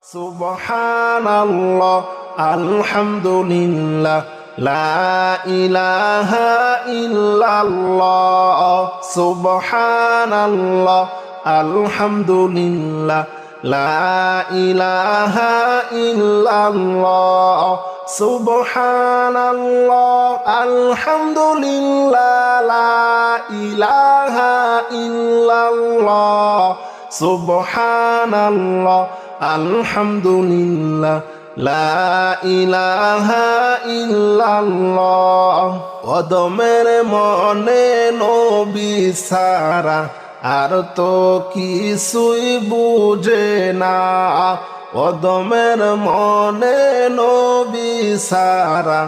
সুবহানাল্লাহ আলহামদুলিল্লাহ লা ইলাহা ইল্লাল্লাহ সুবহানাল্লাহ আলহামদুলিল্লাহ লা ইলাহা ইল্লাল্লাহ সুবহানাল্লাহ আলহামদুলিল্লাহ লা ইলাহা ইল্লাল্লাহ সুবহানাল্লাহ আলহামদুলিল্লাহ লা ইলাহা ইল্লাল্লাহ কদমের মনে নবী সারা আর তো কিছুই বুঝে না কদমের মনে নবী সারা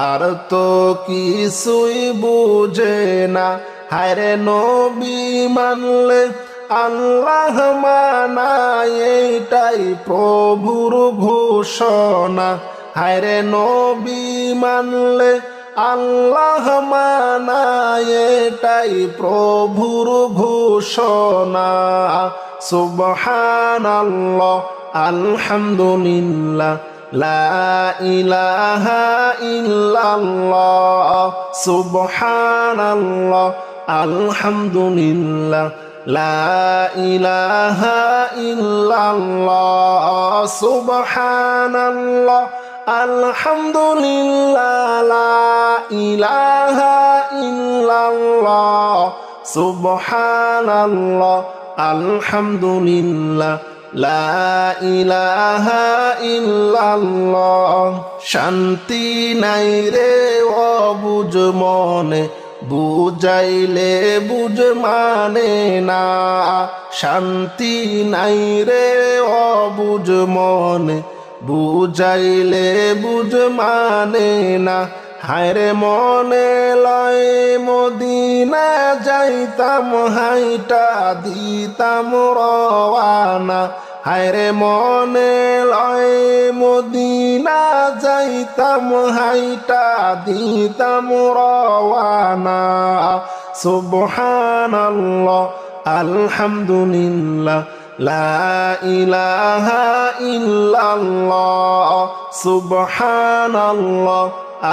আর তো কিছুই বুঝে না হায়রে নবী মানলে আল্লাহ মানায় এটাই প্রভুর ঘোষণা হায়রে নবী মানলে আল্লাহ মানায় এটাই প্রভুর ঘোষণা সুবহানাল্লাহ আলহামদুলিল্লাহ লা ইলাহা ইল্লাল্লাহ সুবহানাল্লাহ আলহামদুলিল্লাহ লা ইলাহা ইল্লাল্লাহ সুবহানাল্লাহ আলহামদুলিল্লাহ লা ইলাহা ইল্লাল্লাহ সুবহানাল্লাহ আলহামদুলিল্লাহ লা ইলাহা ইল্লাল্লাহ শান্তি নাই রে অবুঝ মনে বুঝাইলে বুঝ মানে না শান্তি নাই রে অবুঝ মনে বুঝাইলে বুঝ মানে না হায়রে মনে লয় মদিনা যাইতাম হাইটা দিতাম রওয়ানা হায়রে মনে লয় মদিনা যাইতাম হাইটা দিতাম রওয়ানা সুবহানাল্লাহ আলহামদুলিল্লাহ লা ইলাহা ইল্লাল্লাহ সুবহানাল্লাহ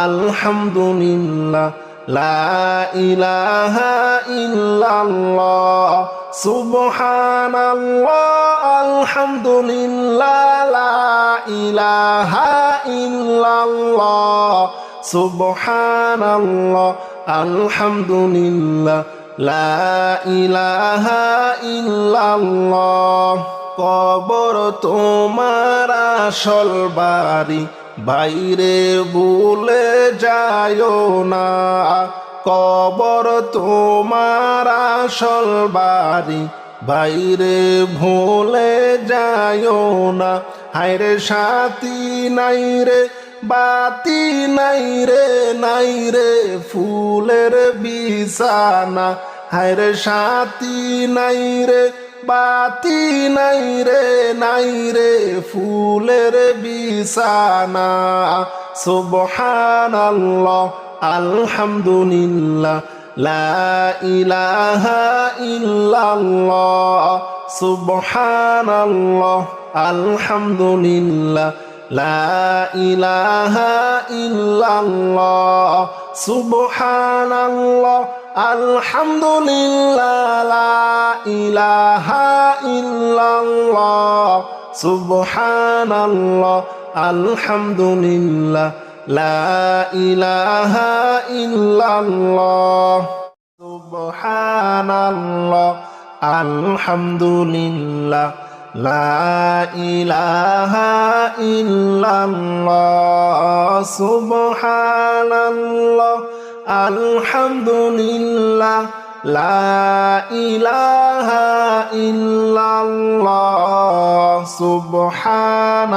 আলহামদুলিল্লাহ লা ইলাহা ইল্লাল্লাহ সুবহানাল্লাহ আলহামদুলিল্লাহ লা ইলাহা ইল্লাল্লাহ সুবহানাল্লাহ আলহামদুলিল্লাহ লা ইলাহা ইল্লাল্লাহ কবর তোমার আসল বাড়ি বাইরে ভুলে যায়ও না কবর তোমার আসল বাড়ি বাইরে ভুলে যায়ও না হায়রে সাথী নাই রে বাতি নাই রে ফুলের বিছানা হায়রে সাথী নাই রে বাতি নাই রে ফুলের বিছানা সুবহানাল্লাহ আলহামদুলিল্লাহ লা ইলাহা ইল্লাল্লাহ সুবহানাল্লাহ আলহামদুলিল্লাহ লা ইলাহা ইল্লাল্লাহ সুবহানাল্লাহ আলহামদুলিল্লাহ লা ইলাহা ইল্লাল্লাহ সুবহানাল্লাহ আলহামদুলিল্লাহ লা ইলাহা ইল্লাল্লাহ সুবহানাল্লাহ আলহামদুলিল্লাহ লা ইলাহা ইল্লাল্লাহ সুবহানাল্লাহ আলহামদুলিল্লাহ লা ইলাহা ইল্লাল্লাহ সুবহানাল্লাহ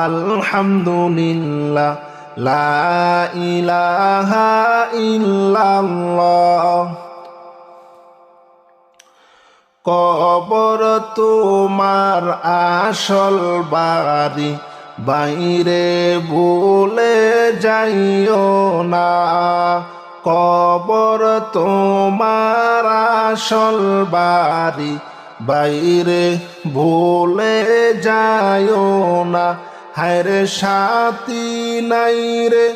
আলহামদুলিল্লাহ লা ইলাহা ইল্লাল্লাহ কবর তোমার আসল বাড়ি বাইরে ভুলে যাইও না কবর তোমার আসল বাড়ি বাইরে ভুলে যায়ও না। হায়রে সাথী নাই রে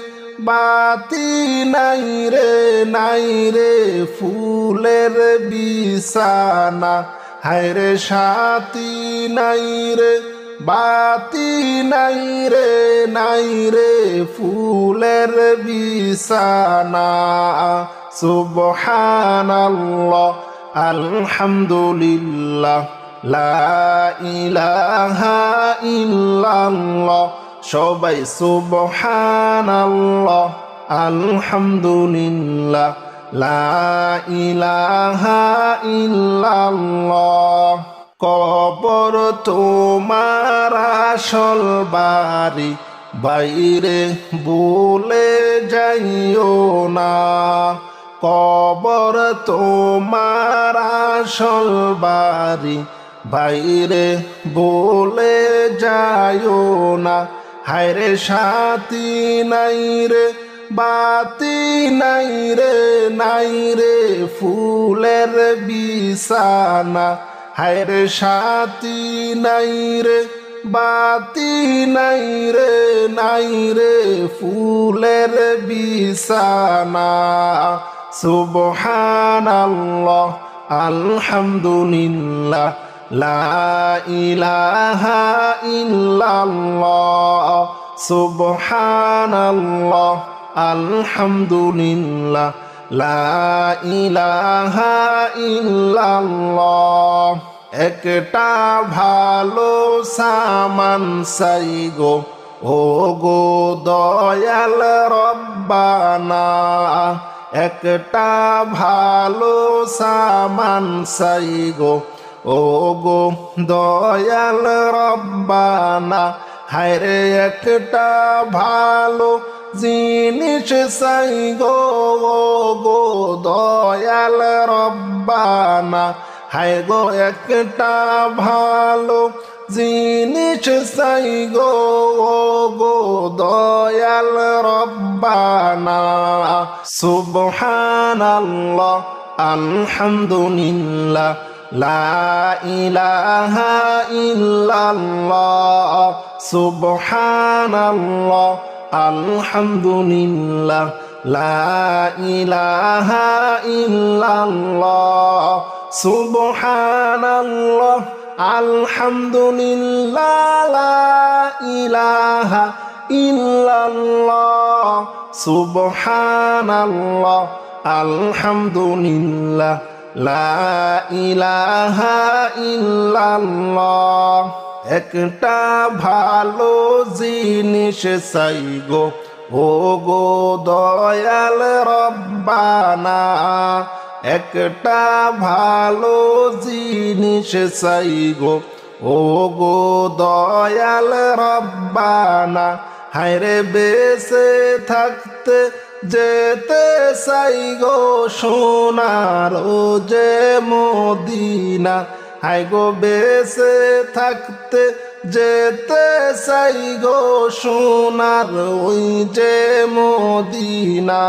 বাতি নাই রে, নাই রে ফুলের বিছানা। হায়রে সাথী নাই রে বাতি নাই রে, নাই রে ফুলের বিছানা। সুবহানাল্লাহ আলহামদুলিল্লাহ লা ইলাহা ইল্লাল্লাহ। সবাই সুবহানাল্লাহ আলহামদুলিল্লাহ লা ইলাহা ইল্লাল্লাহ। কবর তোমার আসল বাড়ি, বাইরে ভুলে যাইও না। কবর তোমার আসল বাড়ি, বাইরে ভুলে যাইও না। হায়রে সাথী নাই রে বাতি নাই রে, নাই রে ফুলের বিছানা। হায়রে সাথী নাই রে বাতি নাই রে, নাই রে ফুলের বিছানা। সুবহানাল্লাহ আলহামদুলিল্লাহ লা ইলাহা ইল্লাল্লাহ। সুবহানাল্লাহ আলহামদুলিল্লাহ লা ইলাহা ইল্লাল্লাহ। একটা ভালো সামান চাই গো ও গো দয়াল রব্বানা। একটা ভালো সামান চাই গো ও গো দয়াল রব্বানা। হায়রে একটা ভালো জিনিস চাই গো ও গো দয়াল রব্বানা। হায় গো একটা ভালো জিনিস চাই গো ও গো দয়াল রব্বানা। সুবহানাল্লাহ আলহামদুলিল্লাহ লা ইলাহা ইল্লাল্লাহ। সুবহানাল্লাহ আলহামদুলিল্লাহ লা ইলাহা ইল্লাল্লাহ। সুবহানাল্লাহ আলহামদুলিল্লাহ লা ইলাহা ইল্লাল্লাহ। সুবহানাল্লাহ আলহামদুলিল্লাহ লা ইলাহা ইল্লাল্লাহ। একটা ভালো জিনিস চাই গো ও গো দয়াল রব্বানা। একটা ভালো জিনিস চাই গো ও গো দয়াল রব্বানা। হায়রে বেঁচে থাকতে যেতে চাই গো সোনার ও যে মদিনা। হায় গো বেঁচে থাকতে যেতে চাই গো সোনার ওই যে মদিনা।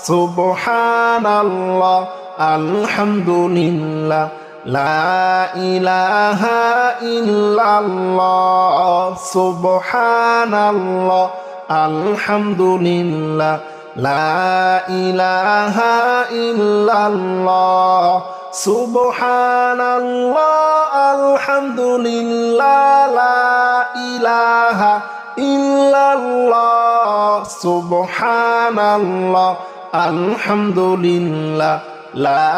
সুবহানাল্লাহ আলহামদুলিল্লাহ লা ইলাহা ইল্লাল্লাহ। সুবহানাল্লাহ আলহামদুলিল্লাহ লা ইলাহা ইল্লাল্লাহ। সুবহানাল্লাহ আলহামদুলিল্লাহ লা ইলাহা ইল্লাল্লাহ। সুবহানাল্লাহ আলহামদুলিল্লাহ লা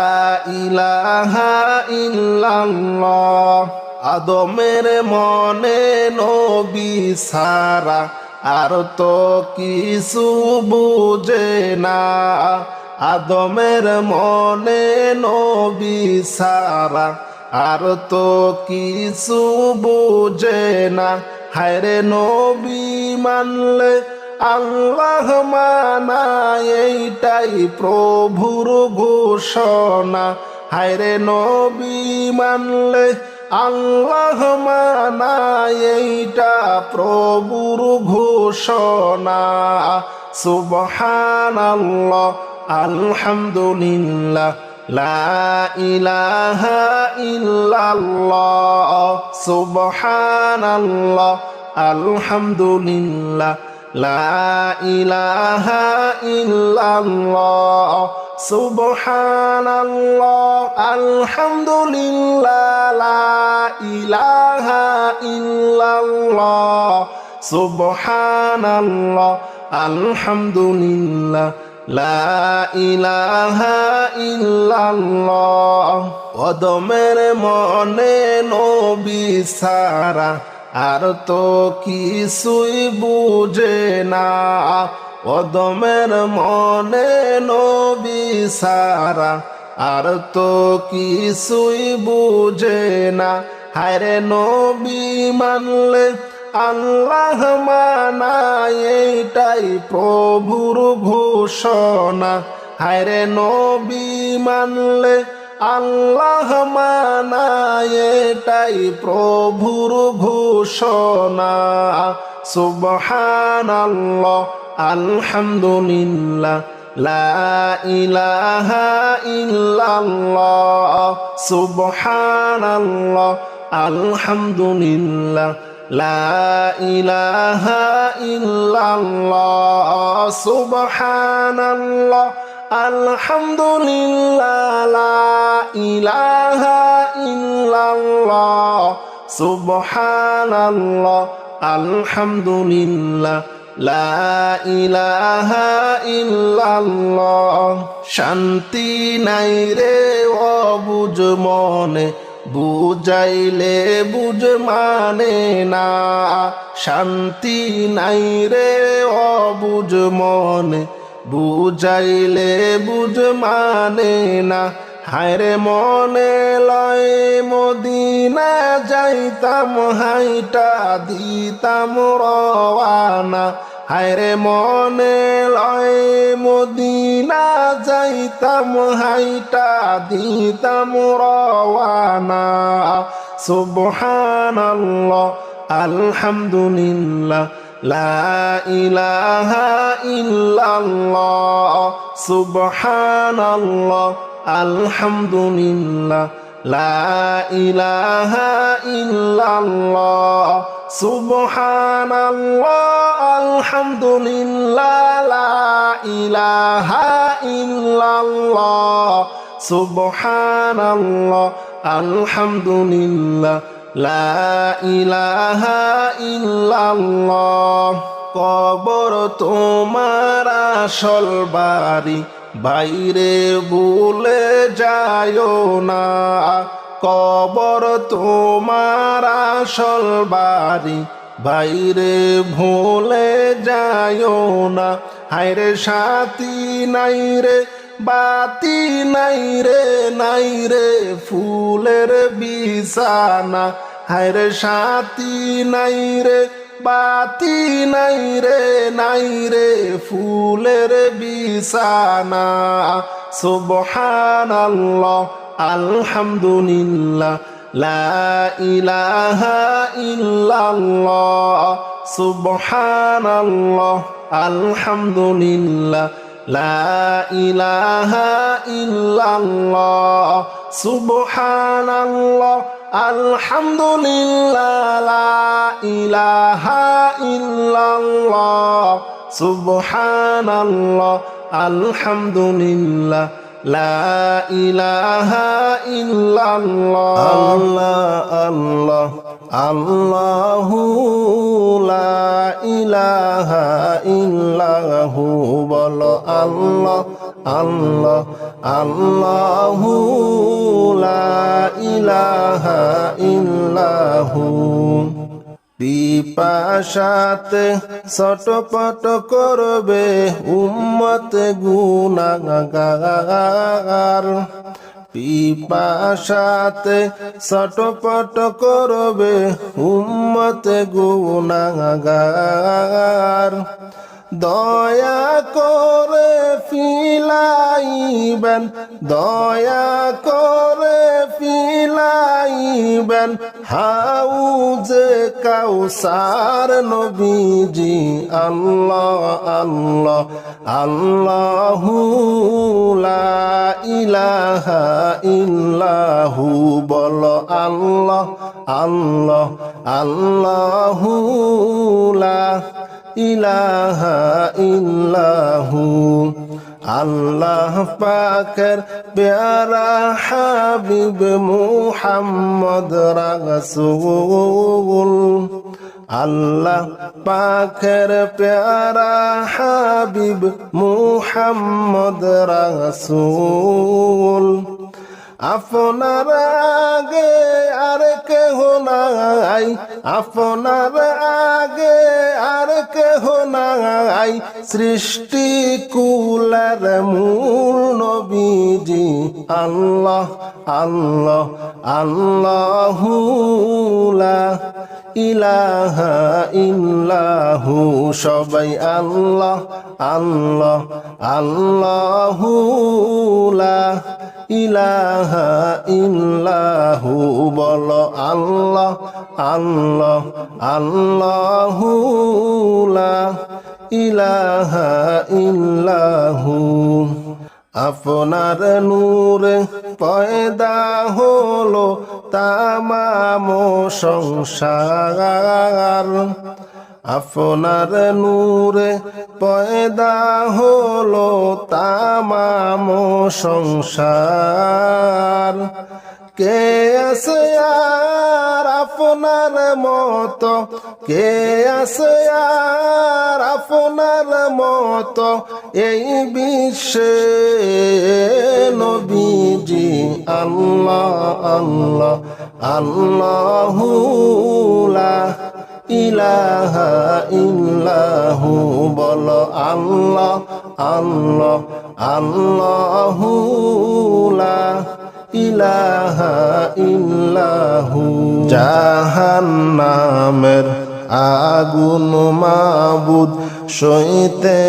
ইলাহা ইল্লাল্লাহ। আদমের মনে নবী সারা আর তো কিছু বুঝে না। আদমের মনে নবী সারা আর তো কিছু বুঝে না। হায়রে নবী মানলে আল্লাহ মানা, এইটাই প্রভুর ঘোষণা। হায়রে নবী মানলে আল্লাহ মানা, এইটা প্রভুর ঘোষণা। সুবহানাল্লাহ আলহামদুলিল্লাহ লা ইলাহা ইল্লাল্লাহ সুবহানাল্লাহ আলহামদুলিল্লাহ লা ইলাহা ইল্লাল্লাহ সুবহানাল্লাহ আলহামদুলিল্লাহ লা ইলাহা ইল্লাল্লাহ সুবহানাল্লাহ আলহামদুলিল্লাহ লা ইলাহা ইল্লাল্লাহ কদমের মনে নবী সারা আর তো কিছুই বুঝে না কদমের মনে নবী সারা আর তো কিছুই বুঝে না হায়রে নবী মানলে আল্লাহ মানায় এইটাই প্রভুর ঘোষণা হায়রে নবী মানলে আল্লাহ মানায় এটাই প্রভুর ঘোষণা সুবহানাল্লাহ আলহামদুলিল্লাহ লা ইলাহা ইল্লাল্লাহ সুবহানাল্লাহ আলহামদুলিল্লাহ লা ইলাহা ইল্লাল্লাহ সুবহানাল্লাহ আলহামদুলিল্লাহ লা ইলাহা ইল্লাল্লাহ সুবহানাল্লাহ আলহামদুলিল্লাহ লা ইলাহা ইল্লাল্লাহ শান্তি নাই রে অবুঝ মনে বুঝাইলে বুঝ মানে না শান্তি নাই রে অবুঝ মনে বুঝাইলে বুঝ মানে না হায়রে মনে লয় মদিনা যাইতাম হাইটা দিতাম রওয়ানা হায়রে মনে লয় মদিনা যাইতাম হাইটা দিতাম রওয়ানা সুবহানাল্লাহ আলহামদুলিল্লাহ লা ইলাহা ইল্লাল্লাহ সুবহানাল্লাহ আলহামদুলিল্লাহ লা ইলাহা ইল্লাল্লাহ সুবহানাল্লাহ আলহামদুলিল্লাহ লা ইলাহা ইল্লাল্লাহ সুবহানাল্লাহ আলহামদুলিল্লাহ লা ইলাহা ইল্লাল্লাহ কবর তোমার আসল বাড়ি বাইরে ভুলে যায়ও না কবর তোমার আসল বাড়ি বাইরে ভুলে যায়ও না হায়রে সাথী নাই রে বাতি নাই রে ফুলের বিছানা হায়রে সাথী নাই রে বাতি নাই রে ফুলের বিছানা সুবহানাল্লাহ আলহামদুলিল্লাহ লা ইলাহা ইল্লাল্লাহ সুবহানাল্লাহ আলহামদুলিল্লাহ লা ইলাহা ইল্লাল্লাহ সুবহানাল্লাহ আলহামদুলিল্লাহ লা ইলাহা ইল্লাল্লাহ সুবহানাল্লাহ আলহামদুলিল্লাহ লা ইলাহা ইল্লাল্লাহ আল্লাহ আল্লাহু লা ইলাহা ইল্লাহু বলো আল্লাহ আল্লাহ আল্লাহু লা ইলাহা ইল্লাহু পিপাসাতে ছটপট করবে উম্মত গুনাহগার পিপাসাতে ছটপট করবে উম্মত গুনাহগার দয়া করে ফিলাইবেন, দয়া করে ফিলাইবেন হাউজে কাউসার নবীজি। আল্লাহ আল্লাহ আল্লাহু লা ইলাহা ইল্লাহু, বলো আল্লাহ আল্লাহ আল্লাহু লা ইলাহা ইল্লাহু। আল্লাহ পাকের প্যারা হাবিব মুহাম্মদ রাসূল, আল্লাহ পাকের প্যারা হাবিব মুহাম্মদ রাসূল। আপনার আগে আর কেহ নাই, আপনার আগে আর কেহ নাই, সৃষ্টি কুলের মূল নবীজি। আল্লাহ আল্লাহ আল্লাহু লা ইলাহা ইল্লাহু, সবাই আল্লাহ আল্লাহ আল্লাহু লা ইলাহা ইল্লাহু, বলো আল্লাহ আল্লাহ আল্লাহু লা ইলাহা ইল্লাহু। আপনার নূরে পয়দা হলো তামাম সংসার, আপনার নূরে পয়দা হলো তামাম সংসার। কে আছে আর আপনার মতো, কে আছে আর আপনার মতো এই বিশ্বে নবীজি। আল্লাহ আল্লাহ আল্লাহু লা ইলাহা ইল্লাহু, বলো আল্লাহ আল্লাহ আল্লাহু লা ইলাহা ইল্লাহু। জাহান্নামের আগুন মাবুদ সইতে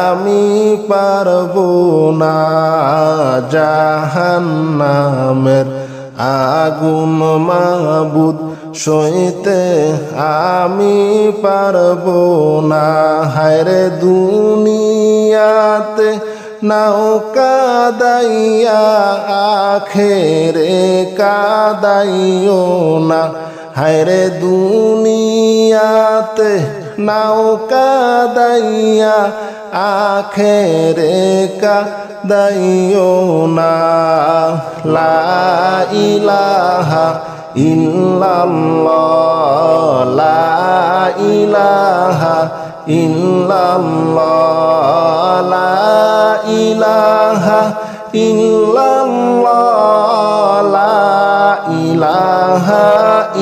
আমি পারবো না, জাহান্নামের আগুন মাবুদ সইতে আমি পারবো না। হায়রে দুনিয়াতে নাও কাদাইয়া আখেরে কাদাইও না, হায়রে দুনিয়াতে নাও কাদাইয়া আখেরে কাদাইও না। লা ইলাহা ইল্লাল্লাহ, লা ইলাহা ইল্লাল্লাহ, লা ইলাহা ইল্লাল্লাহ, লা ইলাহা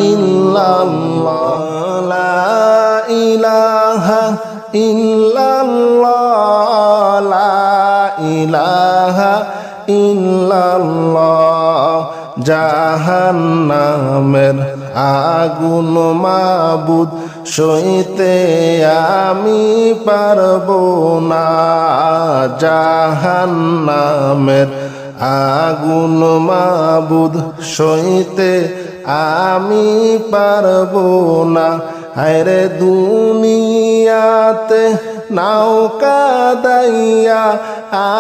ইল্লাল্লাহ, লা ইলাহা ইল্লাল্লাহ, লা ইলাহা ইল্লাল্লাহ। জাহান্নামের আগুন মাবুদ সইতে আমি পারবো না, জাহান্নামের আগুন মাবুদ সইতে আমি পারবো না। হায়রে দুনিয়াতে নাও কাদাইয়া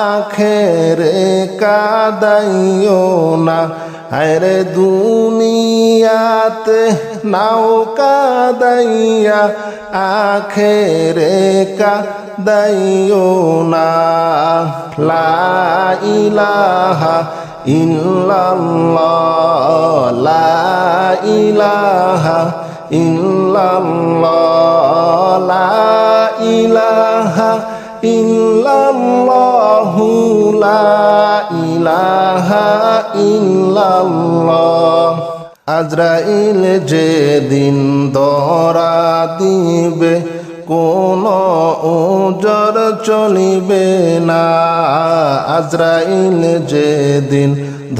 আখেরে কাদাইও না, হায়রে দুনিয়াতে নাও কাদাইয়া আখেরে কাদাইও না। লা ইলাহা ইল্লাল্লাহ, লা ইলাহা ইল্লাল্লাহ, লা ইলাহা ইল্লাল্লাহু, লা ইলাহা ইল্লাল্লাহ। আজরাইল যেদিন ধরা দিবে কোন ওজর চলিবে না, আজরাইল যেদিন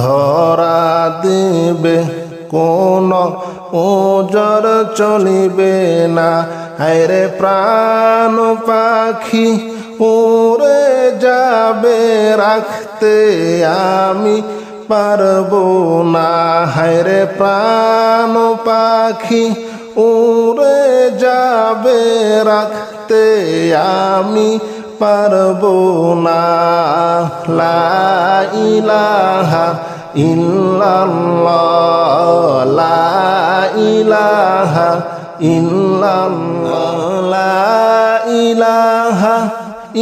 ধরা দিবে কোন ওজর চলিবে না। হায়রে প্রাণ পাখি উড়ে যাবে, রাখতে আমি পারবো না। হায়রে প্রাণ পাখি উড়ে যাবে, রাখতে আমি পারবো না। লা ইলাহা ইল্লাল্লাহ, লা ইলাহা ইল্লাল্লাহ, লা ইলাহা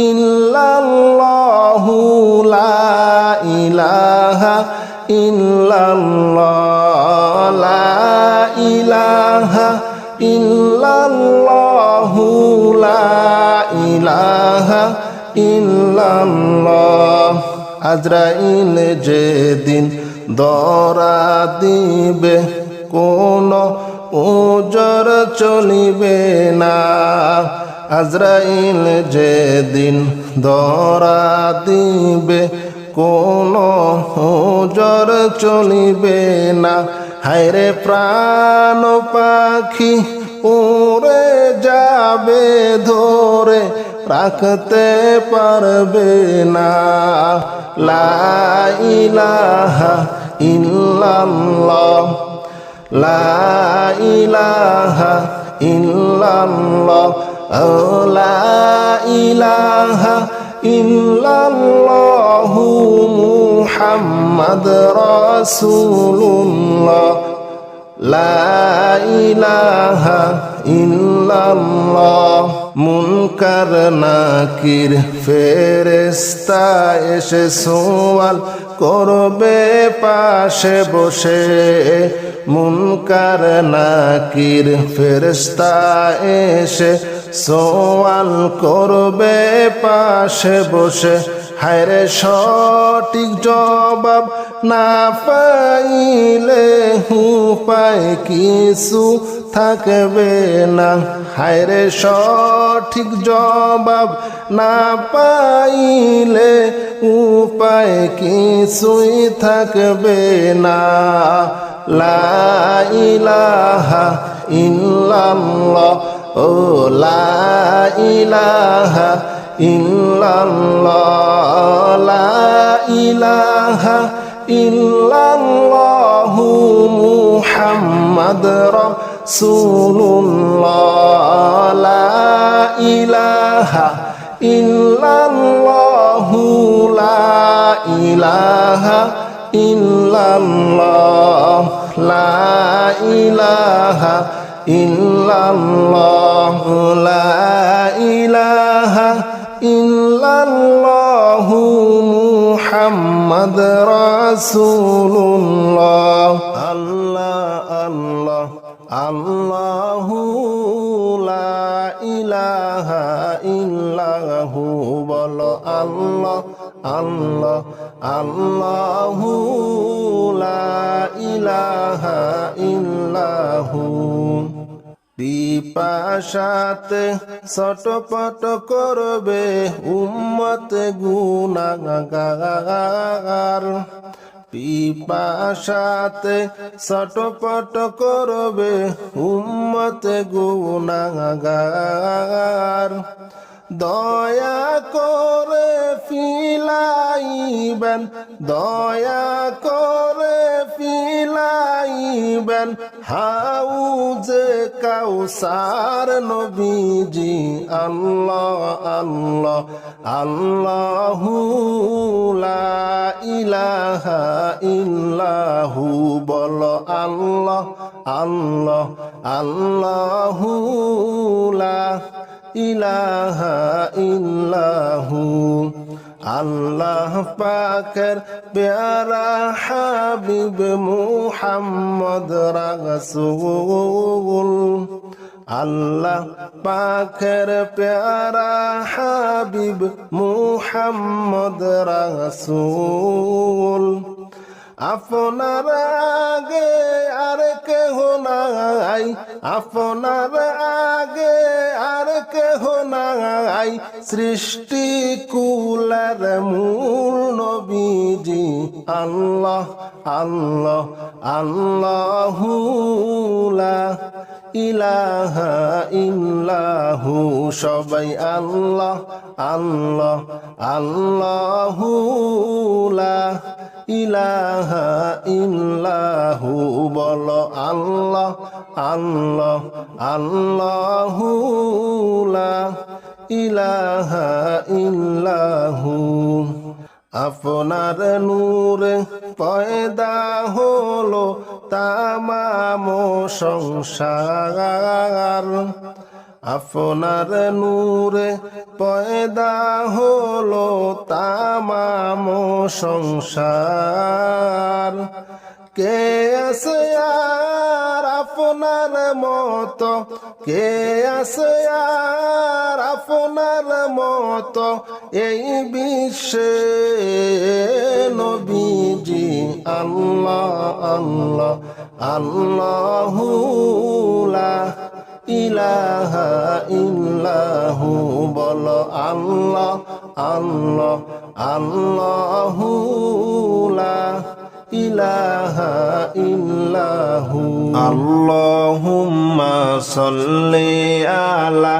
ইল্লাল্লাহ, লা ইলাহা ইল্লাল্লাহ, লা ইলাহা ইল্লাল্লাহ, লা ইলাহা ইল্লাল্লাহ। আজরাইল যেদিন ধরা দিবে, কোন ওজর চলিবে না। আজরাইল যেদিন ধরা দিবে, কোন ওজর চলিবে না। হায়রে প্রাণ পাখি উড়ে যাবে, ধরে রাখতে পারবে না। লা ইলাহা ইল্লাল্লাহ, লা ইলাহা ইল্লাল্লাহ, লা ইলাহা ইল্লাল্লাহ, মুহাম্মদ রাসূলুল্লাহ, লা ইলাহা ইল্লাল্লাহ। মুনকার নাকির ফেরেশতা এসে সওয়াল করবে পাশে বসে। মুনকার নাকির ফেরেশতা এসে সওয়াল করবে পাশে বসে। হায়রে সঠিক জবাব না পাইলে উপায় কিছু থাকবে না। হায়রে সঠিক জবাব না পাইলে উপায় কিছুই থাকবে না। লা ইলাহা ইল্লাল্লাহ, ও লা ইলাহা ইল্লাল্লাহ, লা ইলাহা ইল্লাল্লাহ, মুহাম্মদ রাসূলুল্লাহ, লা ইলাহা ইল্লাল্লাহ, লা ইলাহা ইল্লাল্লাহ, লা ইলাহা ইল্লাল্লাহ, লা ইলাহা ইল্লাল্লাহ, মুহাম্মদ রাসূলুল্লাহ। আল্লাহ আল্লাহ আল্লাহু লা ইলাহা ইল্লাহু, বলো আল্লাহ আল্লাহ আল্লাহু লা ইলাহা ইল্লাহু। পিপাসাতে ছটপট করবে উম্মত গুনাহগার। পিপাসাতে ছটপট করবে উম্মত গুনাহগার। দয়া করে ফিলাইবেন, দয়া করে ফিলাইবেন হাউজে কাউসার নবীজি। আল্লাহ আল্লাহ আল্লাহু লা ইলাহা ইল্লাহু, বলো আল্লাহ আল্লাহ আল্লাহু লা ইলাহা ইল্লাহু। আল্লাহ পাকের প্যারা হাবিব মুহাম্মদ রাসূল, আল্লাহ পাকের প্যারা হাবিব মুহাম্মদ রাসূল। আপনার আগে আর কেহ নাই, আপনার আগে আর কেহ নাই, সৃষ্টি কুলের মূল নবীজি আল্লাহ আল্লাহ আল্লাহু লা ইলাহা ইল্লাহু। সবাই আল্লাহ আল্লাহ আল্লাহু লা ইলাহা ইল্লাহু। বলো আল্লাহ আল্লাহ আল্লাহু লা ইলাহা ইল্লাহু। আপনার নূরে পয়দা হলো তামাম সংসার, আপনার নূরে পয়দা হলো তামাম সংসার। কে আছে আর আপনার মতো, কে আছে আর আপনার মতো এই বিশ্বে নবীজি আল্লাহ আল্লাহ আল্লাহু লা ইলাহা ইল্লাহু। বলো আল্লাহ আল্লাহ আল্লাহু লা ইলাহা ইল্লাহু। আল্লাহুম্মা সাল্লি আলা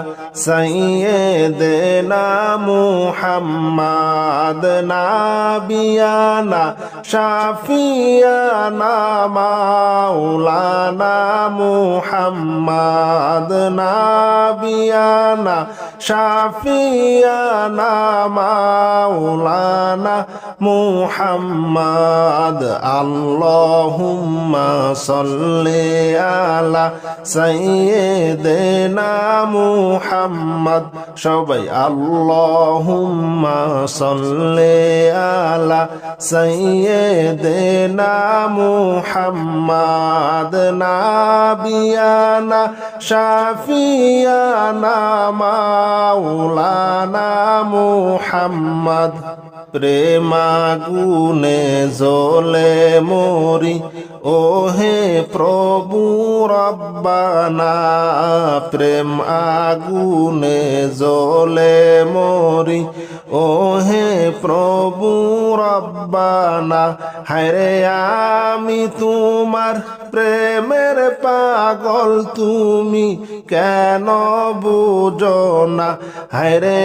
সাইয়্যিদিনা মুহাম্মাদ নাবিয়ানা শাফিয়ানা মাওলানা মুহাম্মাদ নাবিয়ানা শাফিয়ানা মাওলানা মুহাম্মাদ। আল্লাহুম্মা সাল্লি আলা সাইয়্যিদিনা মুহাম্মাদ। সবাই আল্লাহুম্মা সাল্লি আলা সাইয়্যিদিনা মুহাম্মাদ নাবিয়ানা শাফিয়ানা মাওলানা মুহাম্মাদ। প্রেমাগুনে জ্বলে মরি ওহে প্রভু রব্বানা, প্রেম আগুনে জ্বলে মরি ওহে প্রভু রব্বানা। হায়রে আমি তোমার প্রেমের পাগল, তুমি কেন বুঝো না? হায়রে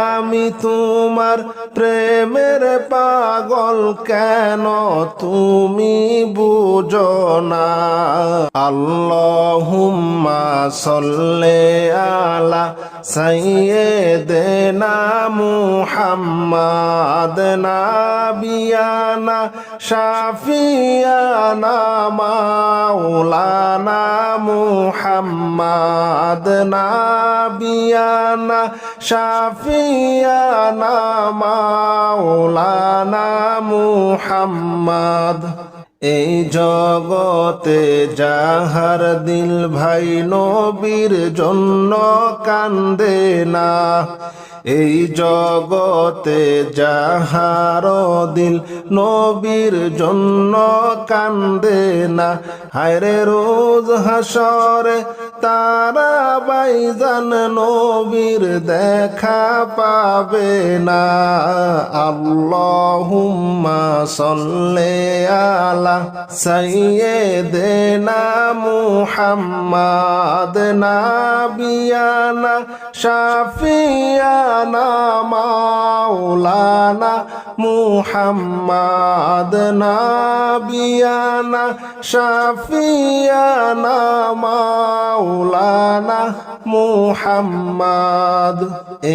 আমি তোমার প্রেমের পাগল, কেন তুমি বুঝো না? আল্লাহুম্মা সাল্লি আলা সাইয়্যিদিনা মুহাম্মাদ নাবিয়ানা শাফিয়ানা মাওলানা মুহাম্মাদ নাবিয়ানা শাফিয়ানা মাওলানা মুহাম্মাদ। এই জগতে যাহার দিল ভাই নবীর জন্য কান্দে না, এই জগতে যাহার দিল নবীর জন্য কান্দে না। হায়রে রোজ হাসরে তারা বাইজান নবীর দেখা পাবে না। আল্লাহুম্মা সাল্লি আলা সাইয়্যিদিনা মুহাম্মাদ নাবিয়ানা শাফিয়ানা মাওলানা মুহাম্মাদ নাবিয়ানা শাফিয়ানা মাওলানা মুহাম্মাদ।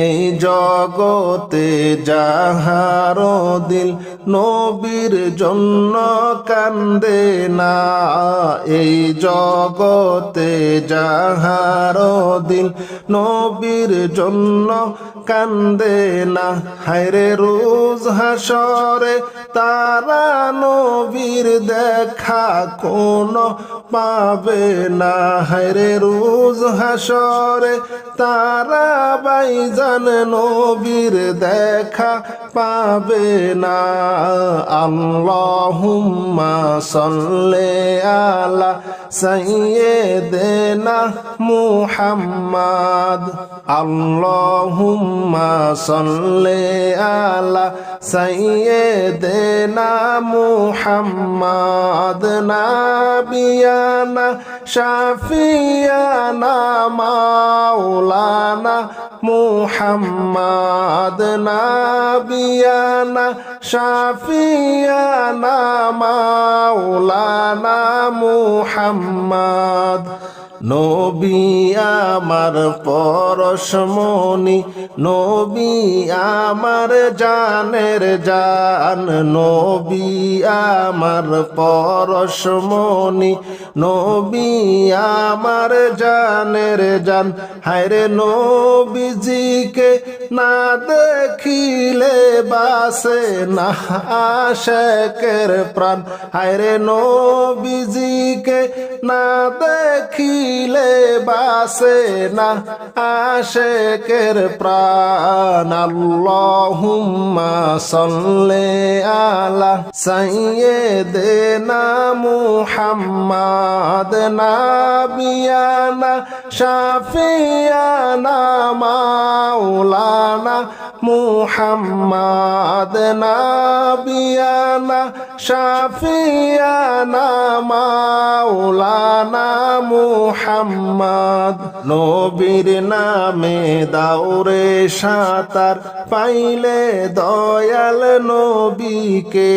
এই জগতে যাহার দিল নবীর জন্য কান্দে না এই জগতে যাহারো দিল নবীর জন্য কান্দে না হায়রে রোজ হাসরে তারা নবীর দেখা কোনো পাবে না হায়রে রোজ হাসরে তারা বাইজান নবীর দেখা পাবে না আল্লাহুম্মা সাল্লি আলা সাইয়্যিদিনা মুহাম্মাদ আল্লাহুম্মা সাল্লি আলা সাইয়্যিদিনা মুহাম্মাদ নাবিয়ানা শাফিয়ানা মাওলানা মুহাম্মাদ নাবিয়ানা শাফিয়ানা মাওলানা মুহাম্মাদ নবী আমার পরশমণি নবী আমার জানের জান নবী আমার পরশমণি নবী আমার জানের জান হায়রে নবীজিকে না দেখিলে বাসে না আশিকের প্রাণ হায়রে নবীজিকে না দেখিলে বাসে না আশিকের প্রাণ আল্লাহুম্মা সাল্লি আলা সাইয়্যিদিনা মুহাম্মাদ নাবিয়ানা শাফিয়ানা মাওলানা মুহাম্মাদ নাবিয়ানা শাফিয়ানা মাওলানা মুহাম্মাদ নবীর নামে দাওরে সাঁতার পাইলে দয়াল নবীকে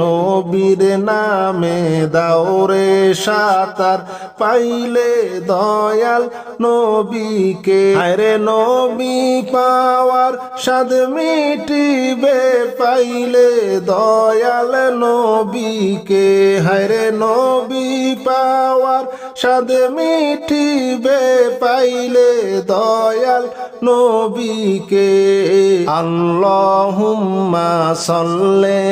নবীর নামে দাওরে সাঁতার পাইলে দয়াল নবীকে হায়রে নবী পাওয়ার স্বাদ মিটিবে পাইলে দয়াল নবীকে হায়রে নবী পাওয়ার স্বাদ মিটিবে পাইলে দয়াল নবীকে আল্লাহুম্মা সাল্লি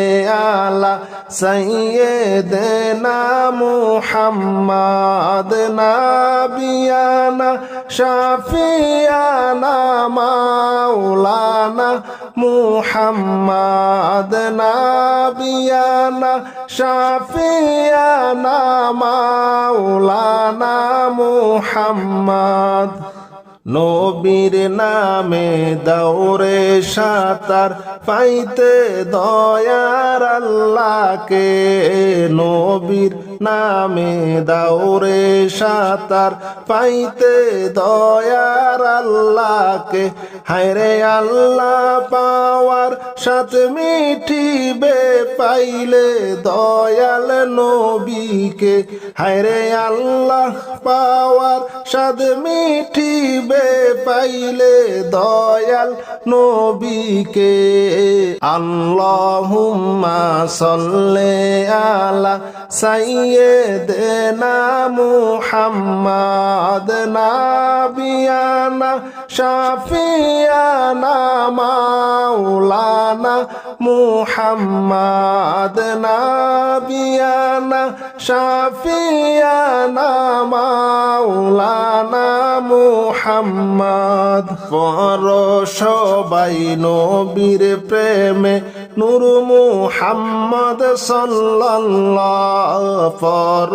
আলা সাইয়্যিদিনা মুহাম্মাদ নাবিয়ানা শাফিয়ানা মাওলানা মুহাম্মাদ নাবিয়ানা শাফিয়ানা মাওলানা মুহাম্মাদ নবীর নামে দাওরে সাঁতার পাইতে দয়ার আল্লাহকে নবীর নামে দাওরে সাঁতার পাইতে দয়ার আল্লাহকে হায়রে আল্লাহ পাওয়ার সাথ মিঠিবে পাইলে দয়াল নবীকে হায়রে আল্লাহ পাওয়ার সাথ মিঠিবে পাইলে দয়াল নবীকে আল্লাহুম্মা সাল্লি আলা সাইয়্যিদিনা মুহাম্মাদ নাবিয়ানা শাফিয়ানা মাওলানা মুহাম্মাদ নাবিয়ানা শাফিয়ানা মাওলানা মুহাম্মাদ পর সবাই নবীর প্রেমে নূর মুহাম্মদ সাল্লাল্লাহু পর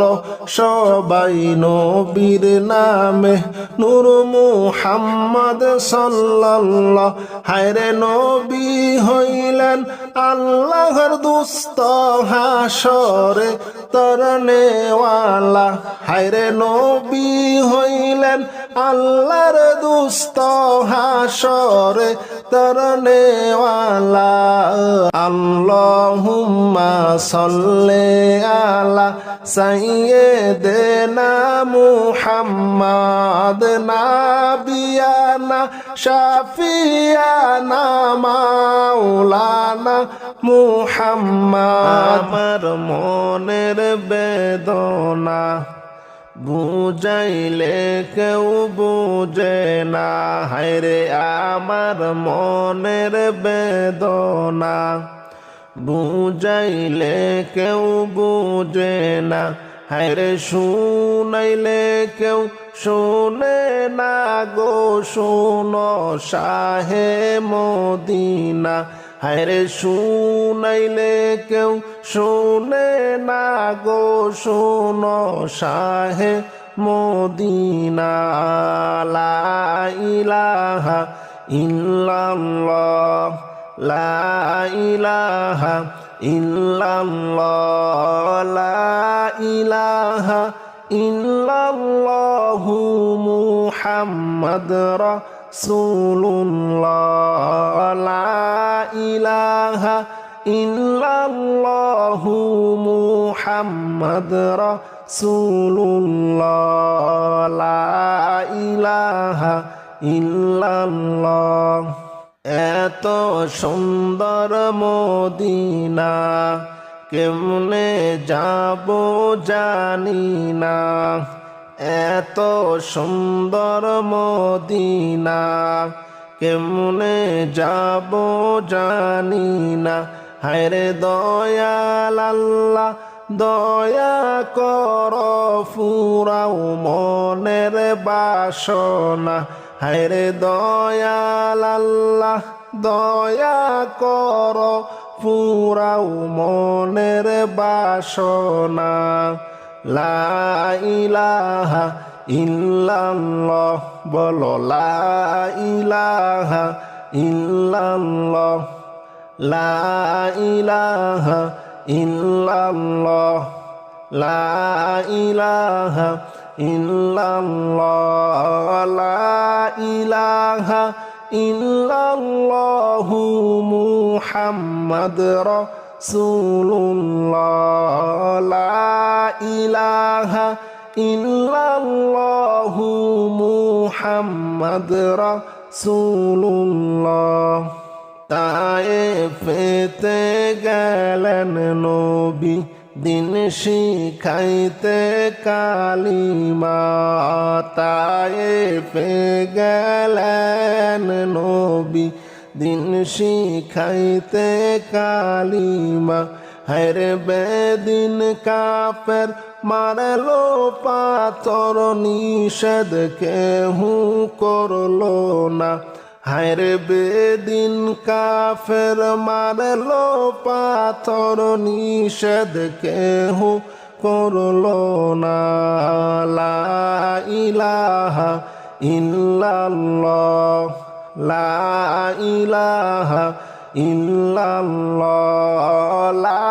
সবাই নবীর নামে নূর মুহাম্মদ সাল্লাল্লাহু হায়রে নবী হইলেন আল্লাহর দুস্ত হাসরে তরনেওয়ালা হায়রে নবী হইলেন আল্লাহর দুস্ত হাসরে তরনেওয়ালা আল্লাহুম্মা সাল্লি আলা সাইয়্যিদিনা মুহাম্মাদ নাবিয়ানা শাফিয়ানা শাফিয়ানা মাওলানা মুহাম্মদ আমার মনের বেদনা বুঝাইলে কেউ বুঝে না হায়রে আমার মনের বেদনা বুঝাইলে কেউ বুঝে না হায়রে শুনাইলে কেউ শোনে না গো শোনো শাহে মদিনা হায়রে শুনাইলে কেউ শোনে না গো শোনো শাহে মদিনা লা ইলাহা ইল্লাল্লাহ লা ইলাহা ইল্লাল্লাহ লা ইলাহা ইল্লাল্লাহু মুহাম্মাদ রাসূলুল্লাহ লা ইলাহা ইল্লাল্লাহু মুহাম্মাদ রাসূলুল্লাহ লা ইলাহা ইল্লাল্লাহ এত সুন্দর মদিনা কেমনে যাব জানি না এত সুন্দর মদিনা কেমনে যাব জানি না হায়রে দয়াল আল্লাহ দয়া কর ফুরাও মনের বাসনা হায়রে দয়াল আল্লাহ দয়া কর ফুরাও মনের বাসনা লা ইলাহা ইল্লাল্লাহ বলো লা ইলাহা ইল্লাল্লাহ লা ইলাহা ইল্লাল্লাহ লা ইলাহা ইল্লাল্লাহ লা ইলাহা ইল্লাল্লাহু মুহাম্মাদ রাসূলুল্লাহ লা ইলাহা ইল্লাল্লাহু মুহাম্মাদ রাসূলুল্লাহ তায়েফেতে গেলেন নবী দিন শিখাইতে কালিমা তায়েফে গেলেন নবী দিন শিখাইতে কালিমা হায়রে বেদিন কাফের মারলো পাথর নিষেধ কেহু করলো না হায়রে বেদিন কাফের মারলো পাথর নিষেধ কেহু করলো না লা ইলাহা ইল্লাল্লাহ লা ইলাহা ইল্লাল্লাহ লা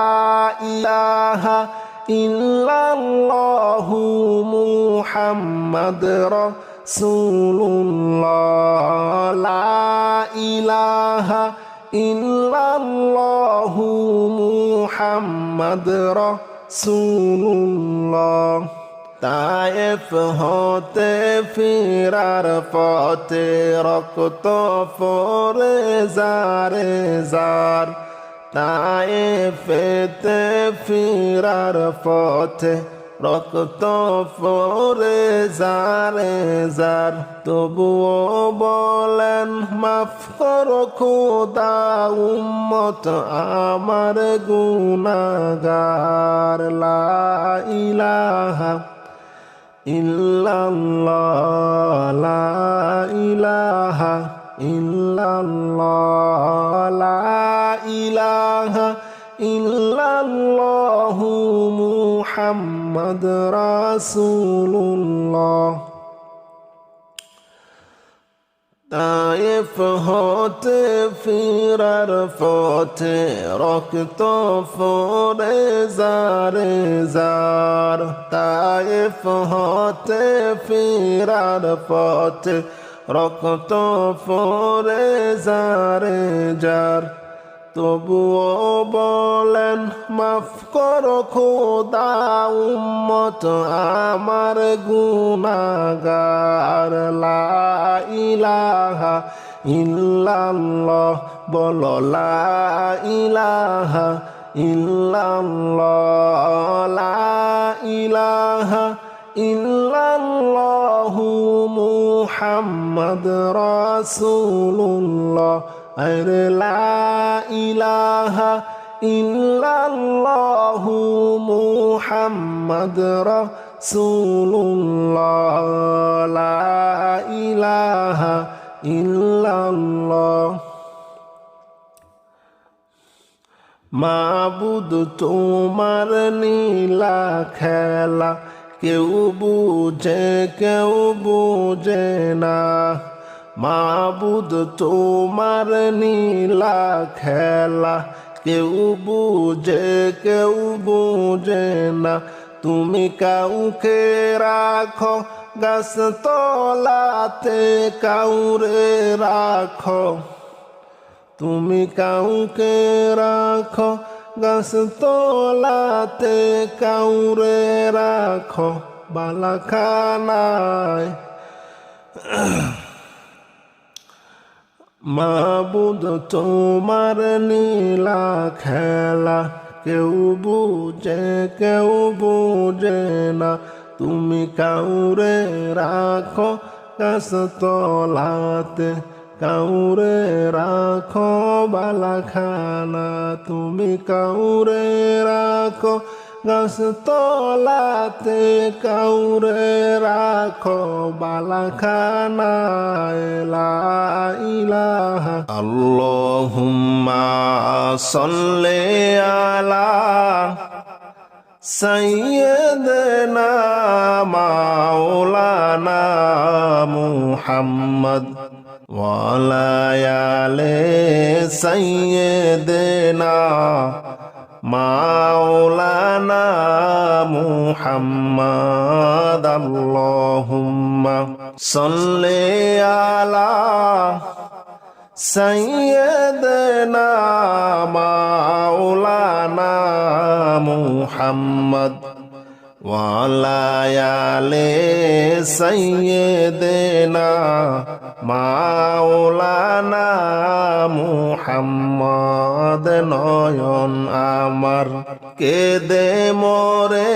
ইলাহা ইল্লাল্লাহু মুহাম্মাদ রাসূলুল্লাহ লা ইলাহা ইল্লাল্লাহু মুহাম্মাদ রাসূলুল্লাহ তায়েফ হতে ফিরার পথে রক্ত পড়ে জারে জার তায়েফেতে ফিরার পথে রক্ত পড়ে জারে জার তবুও বলেন মাফ করো খোদা উম্মত আমার গুনাহগার লা ইলাহা ইল্লাল্লাহ লা ইলাহা ইল্লাল্লাহ লা ইলাহা ইল্লাল্লাহু মুহাম্মাদ রাসূলুল্লাহ তায়েফ হতে ফিরার পথে রক্ত পড়ে জারে জার তায়েফ হতে ফিরার পথে রক্ত পড়ে জারে জার তবুও বলেন মাফ করো খোদা উম্মত আমার গুনাহগার লা ইলাহা ইল্লাল্লাহ বলো লা ইলাহা ইল্লাল্লাহ লা ইলাহা ইল্লাল্লাহু মুহাম্মদ রাসূলুল্লাহ আরে লা ইলাহা ইল্লাল্লাহু মুহাম্মদ রাসূলুল্লাহ লা ইলাহা ইল্লাল্লাহ মাবুদ তোমার নীলা খেলা কেউ বুঝে না মাবুদ তোমার নীলা খেলা কেউ বুঝে না তুমি কাউকে রাখো গাছ তলাতে কাউরে রাখো তুমি কাউকে রাখো গাছ তলাতে কাউরে রাখো বালাখানায় মাবুদ তোমার নীলা খেলা কেউ বুঝে না তুমি কাউরে রাখো গাছ তলাতে কাউরে রাখো বালাখানা তুমি কাউরে রাখো গাছ তলাতে কাউরে রাখো বালাখানায় লা ইলাহা আল্লাহুম্মা সাল্লি আলা সাইয়্যিদিনা মাওলানা মুহাম্মদ ওয়ালা আলি সাইয়্যিদিনা মাওলানা মুহাম্মদ আল্লাহুম্মা সাল্লি আলা সাইয়্যিদিনা মাওলানা মুহাম্মদ ওয়ালা আলি সাইয়্যিদিনা মাওলানা মুহাম্মদ নয়ন আমার কেঁদে মরে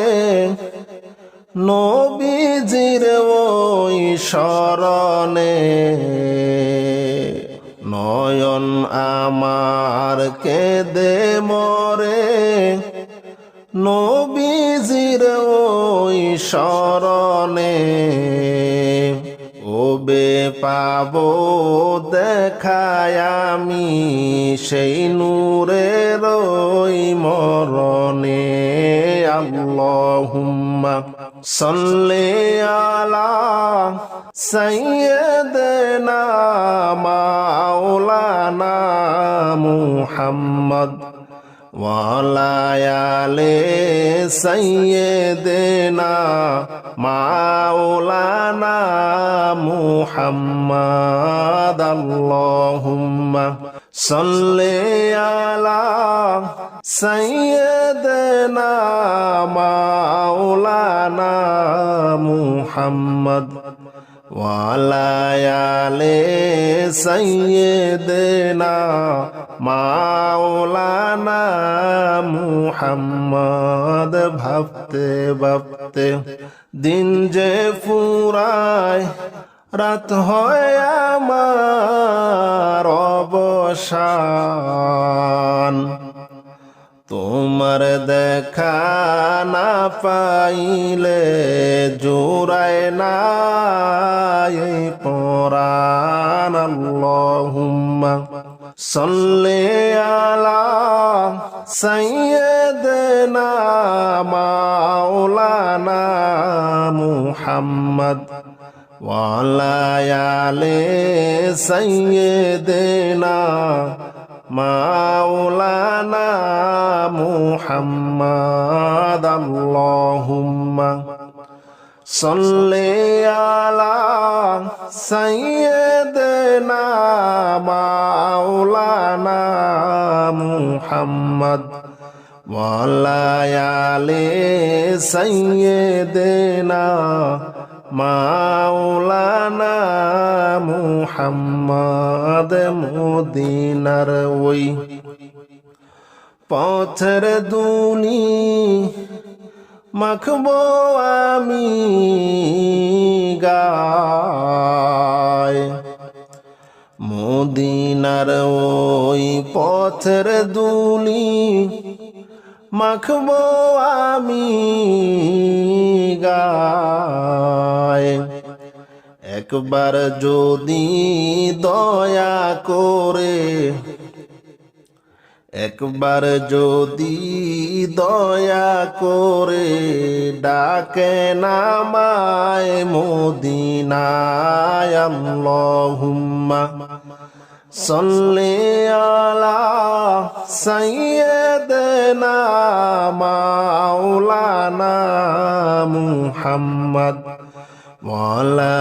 নবীজির ওই শরণে নয়ন আমার কেঁদে মরে নবীজির ওই শরণে ওবে পাবো দেখায় আমি সেই নূরের ওই মরণে আল্লাহুম্মা সাল্লি আলা সাইয়্যিদিনা মাওলানা মুহাম্মদ ওয়ালা আলি সাইয়্যিদিনা মাওলানা মুহাম্মদ আল্লাহুম্মা সাল্লি আলা সাইয়্যিদিনা মাওলানা মুহাম্মদ ওয়ালা আলি সাইয়্যিদিনা মাওলানা মুহাম্মদ ভাবতে ভাবতে দিন যে ফুরায় রাত হয় আমার অবসান তোমার দেখা না পাইলে জোড়ায় না এই পরাণ আল্লাহুম্মা সাল্লি আলা সাইয়্যিদিনা মাওলানা মুহাম্মদ ওয়ালা আলি সাইয়্যিদিনা মাওলানা মুহাম্মদ আল্লাহুম্মা সাল্লি আলা সাইয়্যিদিনা মাওলানা মুহাম্মদ ওয়ালা আলি সাইয়্যিদিনা মাওলানা মুহাম্মদ মদিনার ওই পথের দুনি মাখবো আমি গায় মদিনার ওই পথের দুলি মাখবো আমি গায় একবার যদি দয়া করে একবার যদি দয়া করে ডাকে নামায় মদিনায় আল্লাহুম্মা সাল্লি আলা সাইয়্যিদিনা মাওলানা মুহাম্মদ ওয়ালা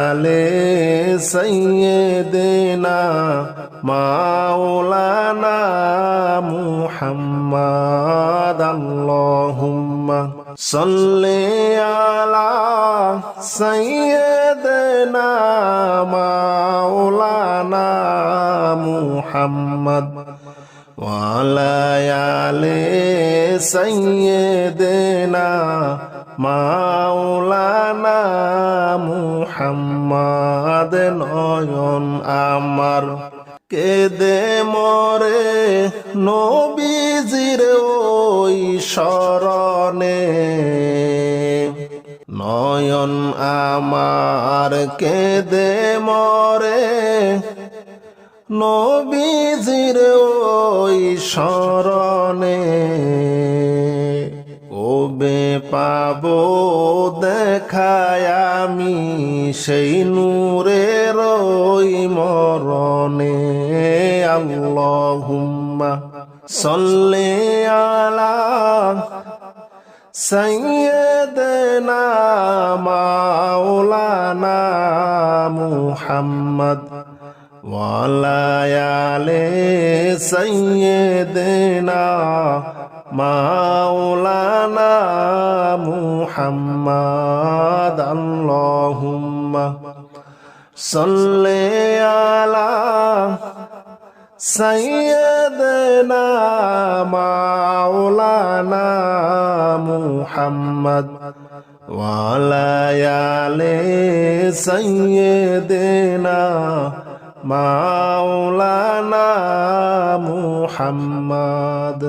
আলি সাইয়্যিদিনা মাওলানা মুহাম্মদ আল্লাহুম্মা সাল্লি আলা সাইয়্যিদিনা মাওলানা মুহাম্মদ ওয়ালা আলি সাইয়্যিদিনা মাওলানা মুহাম্মদ নয়ন আমার কেদে মরে নবীজির ওই শরণে নয়ন আমার কেদে মরে নবীজির ওই শরণে কবে পাবো দেখায় আমি সেই নূরের ওই মরণে আল্লাহুম্মা সাল্লি আলা সাইয়্যিদিনা মাওলানা মুহাম্মদ ওয়ালা আলি সাইয়্যিদিনা মাওলানা মুহাম্মদ আল্লাহুম্মা সাল্লি আলা সাইয়্যিদিনা মাওলানা মুহাম্মদ ওয়ালা আলি সাইয়্যিদিনা মাওলানা মুহাম্মদ।